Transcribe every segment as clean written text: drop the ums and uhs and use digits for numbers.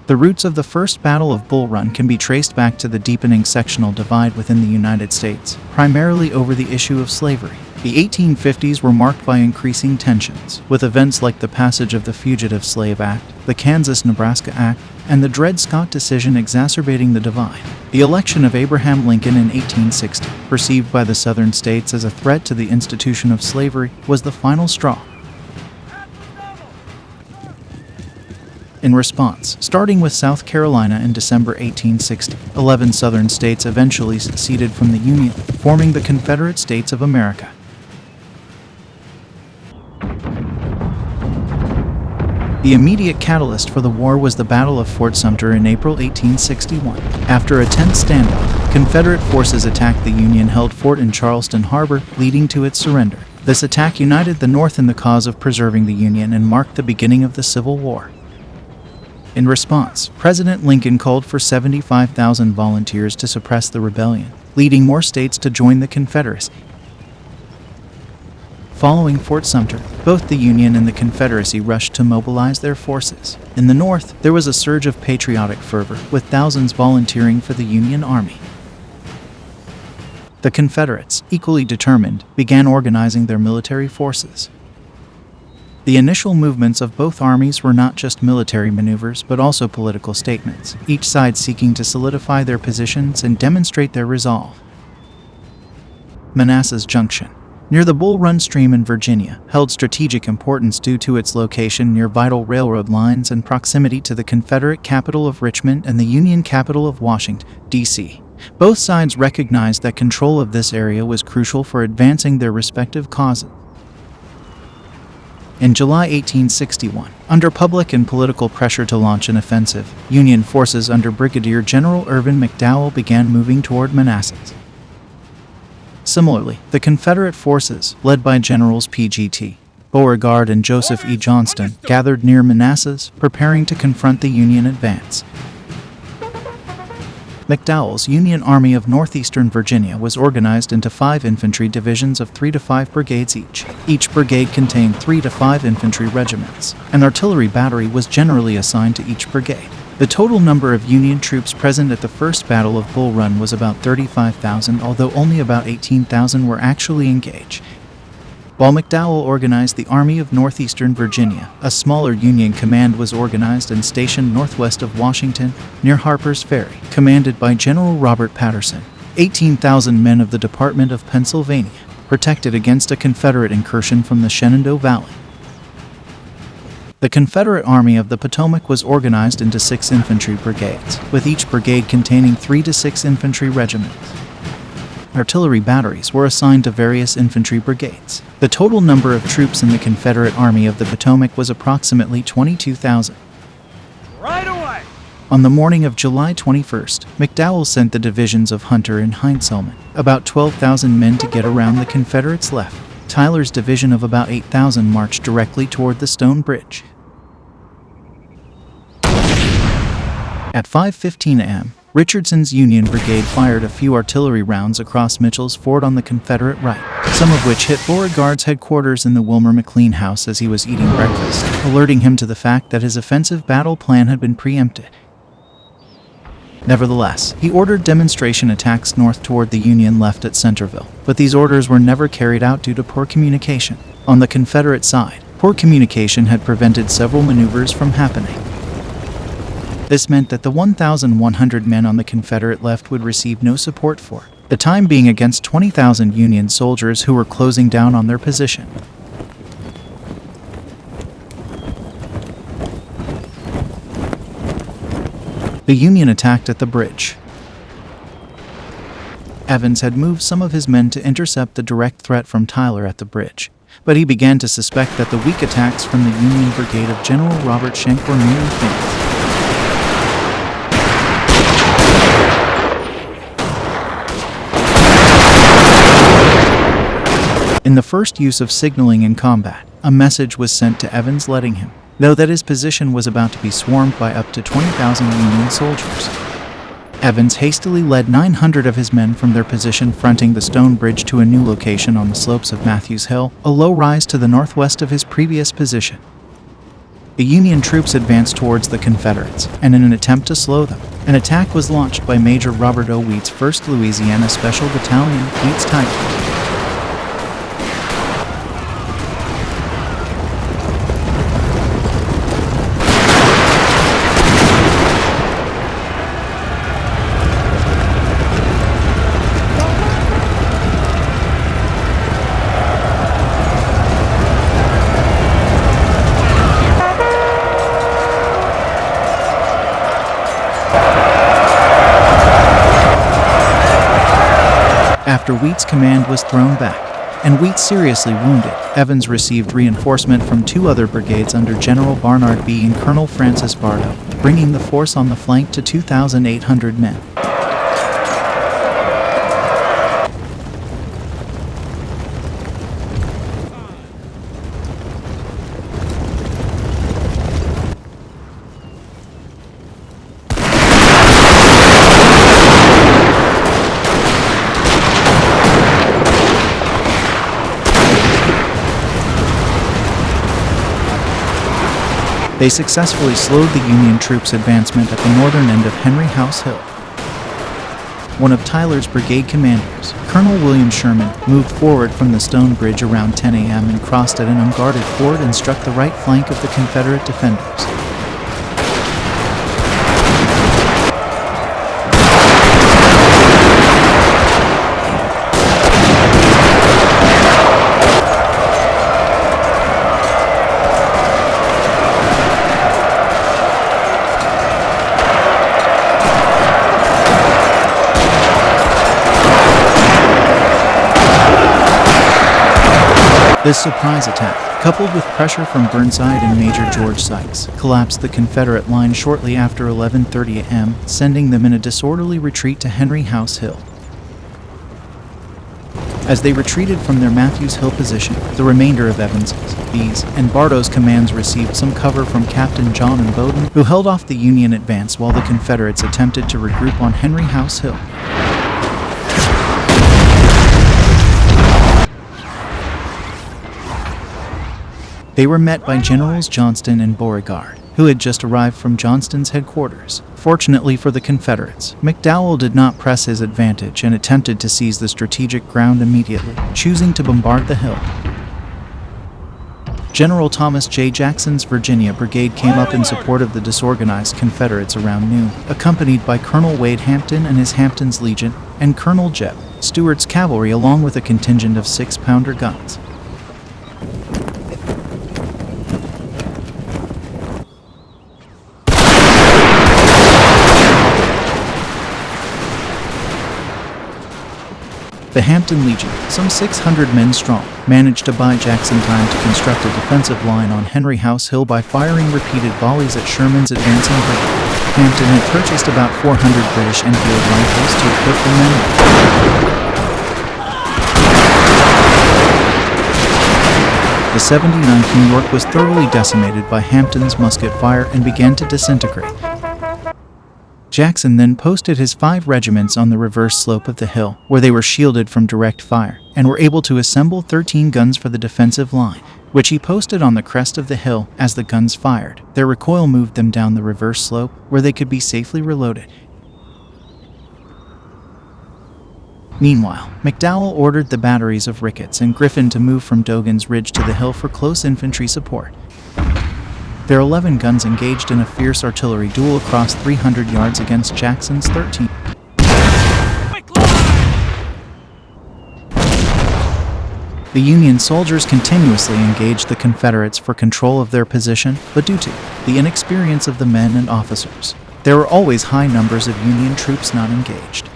The roots of the First Battle of Bull Run can be traced back to the deepening sectional divide within the United States, primarily over the issue of slavery. The 1850s were marked by increasing tensions, with events like the passage of the Fugitive Slave Act, the Kansas-Nebraska Act, and the Dred Scott decision exacerbating the divide. The election of Abraham Lincoln in 1860, perceived by the Southern states as a threat to the institution of slavery, was the final straw. In response, starting with South Carolina in December 1860, 11 Southern states eventually seceded from the Union, forming the Confederate States of America. The immediate catalyst for the war was the Battle of Fort Sumter in April 1861. After a tense standoff, Confederate forces attacked the Union-held fort in Charleston Harbor, leading to its surrender. This attack united the North in the cause of preserving the Union and marked the beginning of the Civil War. In response, President Lincoln called for 75,000 volunteers to suppress the rebellion, leading more states to join the Confederacy. Following Fort Sumter, both the Union and the Confederacy rushed to mobilize their forces. In the North, there was a surge of patriotic fervor, with thousands volunteering for the Union Army. The Confederates, equally determined, began organizing their military forces. The initial movements of both armies were not just military maneuvers but also political statements, each side seeking to solidify their positions and demonstrate their resolve. Manassas Junction, near the Bull Run stream in Virginia, held strategic importance due to its location near vital railroad lines and proximity to the Confederate capital of Richmond and the Union capital of Washington, D.C. Both sides recognized that control of this area was crucial for advancing their respective causes. In July 1861, under public and political pressure to launch an offensive, Union forces under Brigadier General Irvin McDowell began moving toward Manassas. Similarly, the Confederate forces, led by Generals P.G.T. Beauregard and Joseph E. Johnston, gathered near Manassas, preparing to confront the Union advance. McDowell's Union Army of Northeastern Virginia was organized into 5 infantry divisions of 3 to 5 brigades each. Each brigade contained 3 to 5 infantry regiments. An artillery battery was generally assigned to each brigade. The total number of Union troops present at the First Battle of Bull Run was about 35,000, although only about 18,000 were actually engaged. While McDowell organized the Army of Northeastern Virginia, a smaller Union command was organized and stationed northwest of Washington, near Harper's Ferry, commanded by General Robert Patterson. 18,000 men of the Department of Pennsylvania protected against a Confederate incursion from the Shenandoah Valley. The Confederate Army of the Potomac was organized into 6 infantry brigades, with each brigade containing 3 to 6 infantry regiments. Artillery batteries were assigned to various infantry brigades. The total number of troops in the Confederate Army of the Potomac was approximately 22,000. Right away! On the morning of July 21st, McDowell sent the divisions of Hunter and Heintzelman, about 12,000 men, to get around the Confederates' left. Tyler's division of about 8,000 marched directly toward the Stone Bridge. At 5:15 a.m., Richardson's Union Brigade fired a few artillery rounds across Mitchell's Ford on the Confederate right, some of which hit Beauregard's headquarters in the Wilmer McLean house as he was eating breakfast, alerting him to the fact that his offensive battle plan had been preempted. Nevertheless, he ordered demonstration attacks north toward the Union left at Centerville, but these orders were never carried out due to poor communication. On the Confederate side, poor communication had prevented several maneuvers from happening. This meant that the 1,100 men on the Confederate left would receive no support for the time being against 20,000 Union soldiers who were closing down on their position. The Union attacked at the bridge. Evans had moved some of his men to intercept the direct threat from Tyler at the bridge, but he began to suspect that the weak attacks from the Union brigade of General Robert Schenck were merely feints. In the first use of signaling in combat, a message was sent to Evans letting him know that his position was about to be swarmed by up to 20,000 Union soldiers. Evans hastily led 900 of his men from their position fronting the Stone Bridge to a new location on the slopes of Matthews Hill, a low rise to the northwest of his previous position. The Union troops advanced towards the Confederates, and in an attempt to slow them, an attack was launched by Major Robert O. Wheat's 1st Louisiana Special Battalion, Wheat's Tigers. After Wheat's command was thrown back, and Wheat seriously wounded, Evans received reinforcement from 2 other brigades under General Barnard B. and Colonel Francis Bartow, bringing the force on the flank to 2,800 men. They successfully slowed the Union troops' advancement at the northern end of Henry House Hill. One of Tyler's brigade commanders, Colonel William Sherman, moved forward from the stone bridge around 10 a.m. and crossed at an unguarded ford and struck the right flank of the Confederate defenders. This surprise attack, coupled with pressure from Burnside and Major George Sykes, collapsed the Confederate line shortly after 11:30 a.m., sending them in a disorderly retreat to Henry House Hill. As they retreated from their Matthews Hill position, the remainder of Evans's, B's, and Bartow's commands received some cover from Captain John and Bowden, who held off the Union advance while the Confederates attempted to regroup on Henry House Hill. They were met by Generals Johnston and Beauregard, who had just arrived from Johnston's headquarters. Fortunately for the Confederates, McDowell did not press his advantage and attempted to seize the strategic ground immediately, choosing to bombard the hill. General Thomas J. Jackson's Virginia Brigade came up in support of the disorganized Confederates around noon, accompanied by Colonel Wade Hampton and his Hampton's Legion, and Colonel Jeb Stuart's cavalry along with a contingent of 6-pounder guns. The Hampton Legion, some 600 men strong, managed to buy Jackson time to construct a defensive line on Henry House Hill by firing repeated volleys at Sherman's advancing brigade. Hampton had purchased about 400 British Enfield rifles to equip the men with. The 79th New York was thoroughly decimated by Hampton's musket fire and began to disintegrate. Jackson then posted his 5 regiments on the reverse slope of the hill, where they were shielded from direct fire, and were able to assemble 13 guns for the defensive line, which he posted on the crest of the hill. As the guns fired, their recoil moved them down the reverse slope, where they could be safely reloaded. Meanwhile, McDowell ordered the batteries of Ricketts and Griffin to move from Dogan's Ridge to the hill for close infantry support. Their 11 guns engaged in a fierce artillery duel across 300 yards against Jackson's 13. The Union soldiers continuously engaged the Confederates for control of their position, but due to the inexperience of the men and officers, there were always high numbers of Union troops not engaged.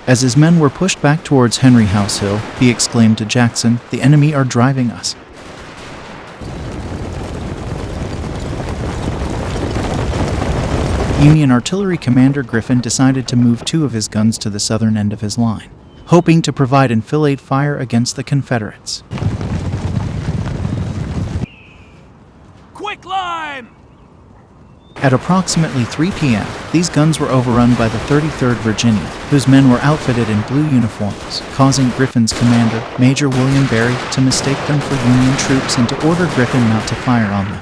As his men were pushed back towards Henry House Hill, he exclaimed to Jackson, "The enemy are driving us." Union artillery commander Griffin decided to move 2 of his guns to the southern end of his line, hoping to provide enfilade fire against the Confederates. Quick climb! At approximately 3 p.m., these guns were overrun by the 33rd Virginia, whose men were outfitted in blue uniforms, causing Griffin's commander, Major William Berry, to mistake them for Union troops and to order Griffin not to fire on them.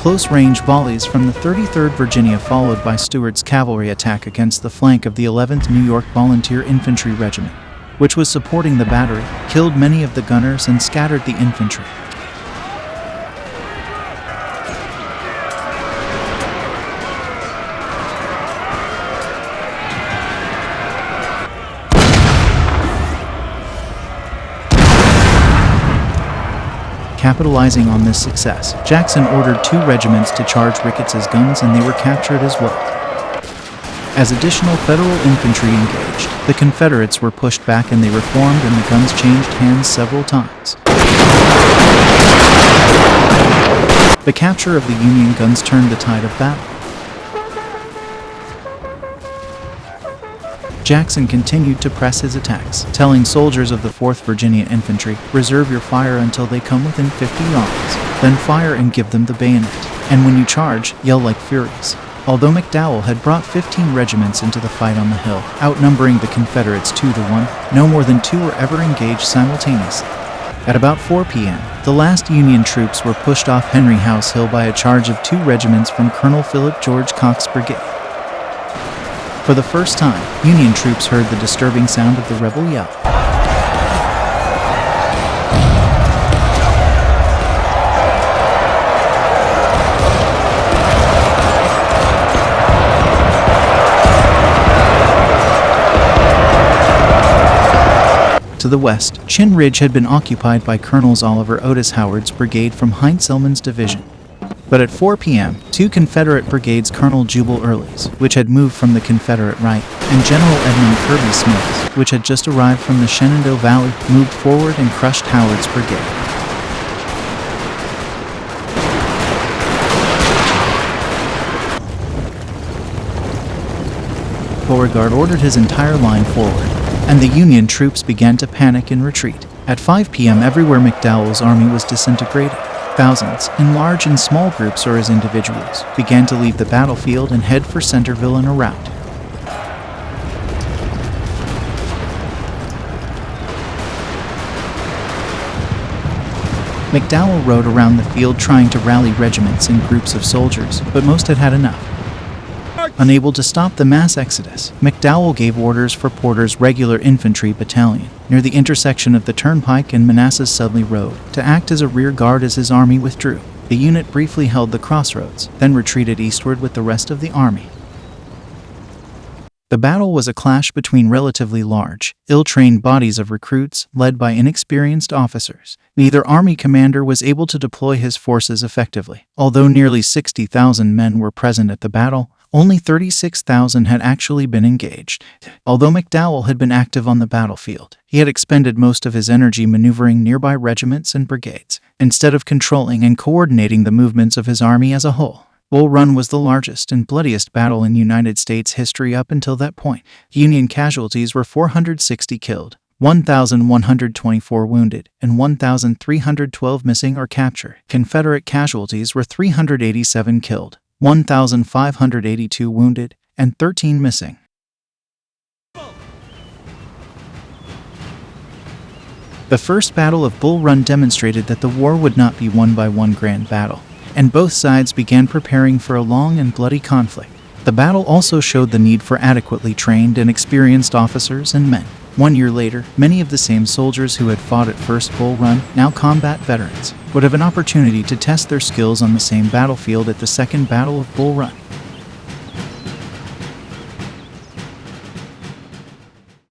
Close-range volleys from the 33rd Virginia followed by Stuart's cavalry attack against the flank of the 11th New York Volunteer Infantry Regiment, which was supporting the battery, killed many of the gunners and scattered the infantry. Capitalizing on this success, Jackson ordered 2 regiments to charge Ricketts's guns, and they were captured as well. As additional Federal infantry engaged, the Confederates were pushed back and they reformed, and the guns changed hands several times. The capture of the Union guns turned the tide of battle. Jackson continued to press his attacks, telling soldiers of the 4th Virginia Infantry, "Reserve your fire until they come within 50 yards. Then fire and give them the bayonet. And when you charge, yell like furies." Although McDowell had brought 15 regiments into the fight on the hill, outnumbering the Confederates 2-1, no more than 2 were ever engaged simultaneously. At about 4 p.m., the last Union troops were pushed off Henry House Hill by a charge of 2 regiments from Colonel Philip George Cox's brigade. For the first time, Union troops heard the disturbing sound of the rebel yell. To the west, Chin Ridge had been occupied by Colonels Oliver Otis Howard's brigade from Heinz-Illman's division. But at 4 p.m., 2 Confederate brigades, Colonel Jubal Early's, which had moved from the Confederate right, and General Edmund Kirby Smith's, which had just arrived from the Shenandoah Valley, moved forward and crushed Howard's brigade. Beauregard ordered his entire line forward, and the Union troops began to panic and retreat. At 5 p.m., everywhere McDowell's army was disintegrated. Thousands, in large and small groups or as individuals, began to leave the battlefield and head for Centerville en route. McDowell rode around the field trying to rally regiments and groups of soldiers, but most had had enough. Unable to stop the mass exodus, McDowell gave orders for Porter's regular infantry battalion, near the intersection of the Turnpike and Manassas-Sudley Road, to act as a rear guard as his army withdrew. The unit briefly held the crossroads, then retreated eastward with the rest of the army. The battle was a clash between relatively large, ill-trained bodies of recruits led by inexperienced officers. Neither army commander was able to deploy his forces effectively. Although nearly 60,000 men were present at the battle, only 36,000 had actually been engaged. Although McDowell had been active on the battlefield, he had expended most of his energy maneuvering nearby regiments and brigades, instead of controlling and coordinating the movements of his army as a whole. Bull Run was the largest and bloodiest battle in United States history up until that point. Union casualties were 460 killed, 1,124 wounded, and 1,312 missing or captured. Confederate casualties were 387 killed, 1,582 wounded, and 13 missing. The First Battle of Bull Run demonstrated that the war would not be won by one grand battle, and both sides began preparing for a long and bloody conflict. The battle also showed the need for adequately trained and experienced officers and men. 1 year later, many of the same soldiers who had fought at First Bull Run, now combat veterans, would have an opportunity to test their skills on the same battlefield at the Second Battle of Bull Run.